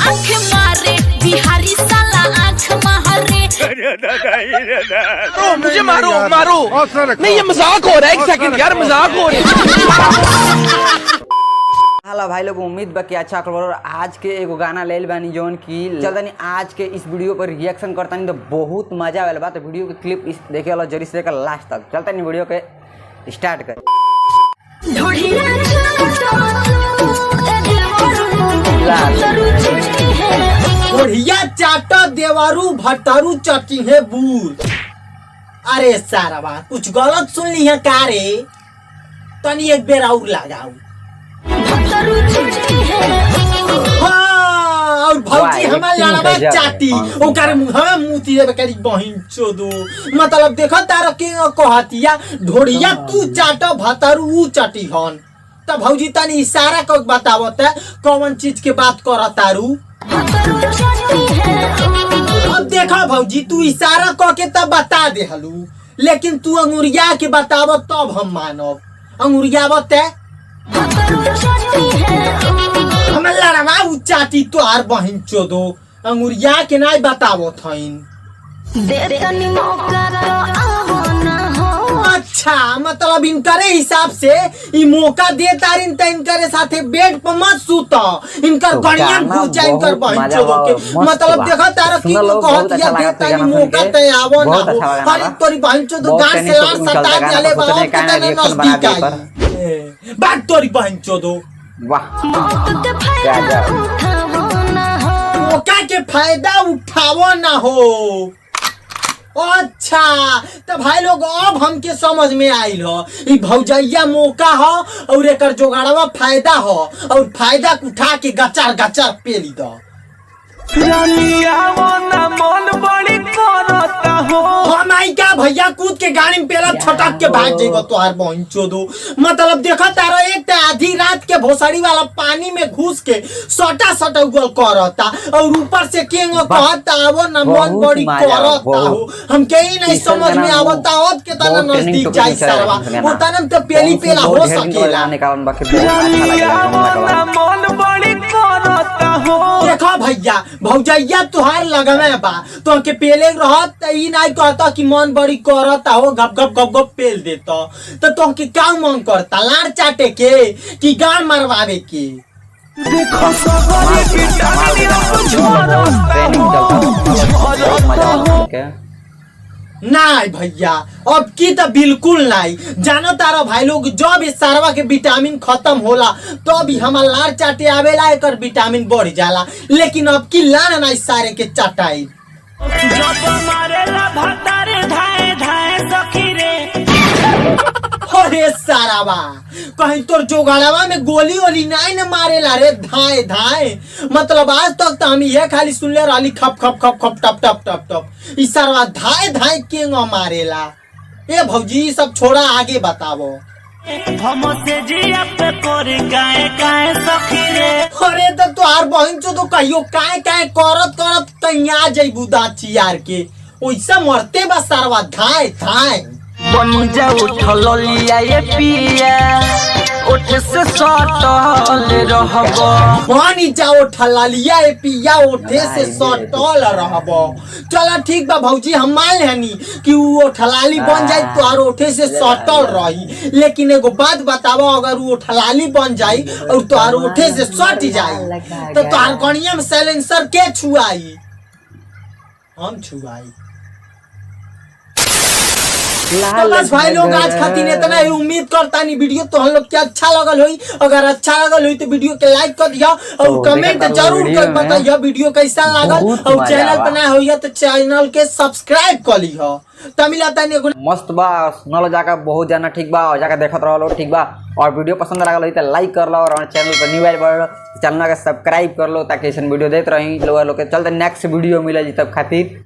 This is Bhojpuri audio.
आँख मारे बिहारी साला आँख मारे। मुझे मारो मारो नहीं, ये मजाक हो रहा है। एक सेकंड यार, मजाक हो रहा है। हेलो भाई लोग, उम्मीद बा कि अच्छा खबर। आज के एगो गाना लेल बानी जौन की चलतनी आज के इस वीडियो पर रिएक्शन करतानी तो बहुत मजा आवेला बा। तो वीडियो के क्लिप देखे वाला जरी से लेकर लास्ट तक चलतनी वीडियो के स्टार्ट कर। बढ़िया चाटा देवारू भट्टारू चटी है बूर। अरे सारा बात कुछ गलत सुन ली है का रे? तनी एक बेर और लगाऊ। हाँ, और भौजी हमार लड़वा चाटी ओकर मुंह मुती देबे करी बहिन चोदो। मतलब देखो तारा के कहतिया ढोड़िया तू चाटा भट्टारू ऊ चटी हन। त भौजी तनी इशारा क बतावत है कौन चीज के बात करतारू। अब देखा भौजी तू इशारा क के तब बता दे हलू, लेकिन तू अंगुरिया के बताव तब हम मानब। अंगुरियावत है हम लड़वा उ चाटी तोहार बहिन चोदो। अंगुरिया के नहीं बतावो थईन। अच्छा मतलब इनकरे हिसाब से ई मौका दे तारिन त इनकरे साथे बेड पर मत सूत। इनकर गणिया घुस जाए इनकर बहन चोदो के। मतलब देखो तारा की कहत या दे तारी मौका त आवो ना हो। अरे तोरी बहन चोदो गांड से लार सटा चले बाप के तना नजदीक आई। बात तोरी बहन चोदो। वाह मौका के फायदा उठावो ना हो। अच्छा तो भाई लोग अब हमके समझ में आइल हो ई भौजैया मौका हो और एकर जोगाड़वा फायदा हो और फायदा उठा के गचार गचार पेली दो। हम आई क्या भैया कूद के गाड़ी में पेला छटक के भाग जाएगा तोहार बहन चोदो। मतलब देखो तारा एक आधी रात के भोसड़ी वाला पानी में घुस के सटा सटा उगल करता और ऊपर से केंगो कहता आवो ना मन बड़ी करता हो। हम कहीं नहीं समझ में आवता अब के तना नजदीक जाई सरवा वो तनम तो पेली पेला हो सकेला। देखो भैया भौजैया तुहार लगमे बा तो के पेले रहत त ई नहीं कहता कि मन बड़ी करता हो गप गप गप गप पेल देता तो के का मन करता लाड़ चाटे के कि गान मरवावे के। नहीं भैया अब की तो बिल्कुल नहीं जानो तारा भाई लोग जब इस सारवा के विटामिन खत्म होला तो भी हमार लार चाटे आवेला एकर विटामिन बढ़ जाला, लेकिन अब की लार नहीं सारे के चटाई। अरे सारावा कहीं तोर जोगाड़वा में गोली ओली नहीं न मारेला रे धाए धाए। मतलब आज तक तो हम ये खाली सुनले रहली खप खप खप खप टप टप टप टप। ई सारवा धाए धाए के मारेला। ए भौजी सब छोड़ा आगे बतावो। अरे तो तोहार बहन चो तो कहियो काय काय करत करत तैया जइबू दाची यार के ओइसा मरते बा सारवा धाए धाए। बन जा उठल लिया ये पिया उठ से सटल रहबो। बन जा उठल लिया ये पिया उठे से सटल रहबो। चला ठीक बा भौजी हम मान लेनी कि वो उठलाली बन जाए तो आर उठे से सटल रही, लेकिन एगो बात बताओ अगर वो उठलाली बन जाई और तो आर उठे से सट जाई तो तोहार गणिया में साइलेंसर के छुआई? हम छुआई। तो बस भाई लोग आज खातिर इतना ही उम्मीद करता नहीं वीडियो तो हम लोग के अच्छा लगल हुई। अगर अच्छा लगल हुई तो वीडियो के लाइक कर दिया और कमेंट जरूर कर बताइए वीडियो कैसा लागल और चैनल पर नया होइए तो चैनल के सब्सक्राइब कर लियो। तमिलता नहीं मस्त बा सुनल जाकर बहुत जाना ठीक बा और जाकर देखत रहो ठीक बा। और वीडियो पसंद लागल हुई तो लाइक कर लो और हमारे चैनल पर न्यू आइल बड़ चैनल के सब्सक्राइब कर लो ताकि ऐसा वीडियो देते रही लोग के। चलते नेक्स्ट वीडियो मिले जी तब खातिर।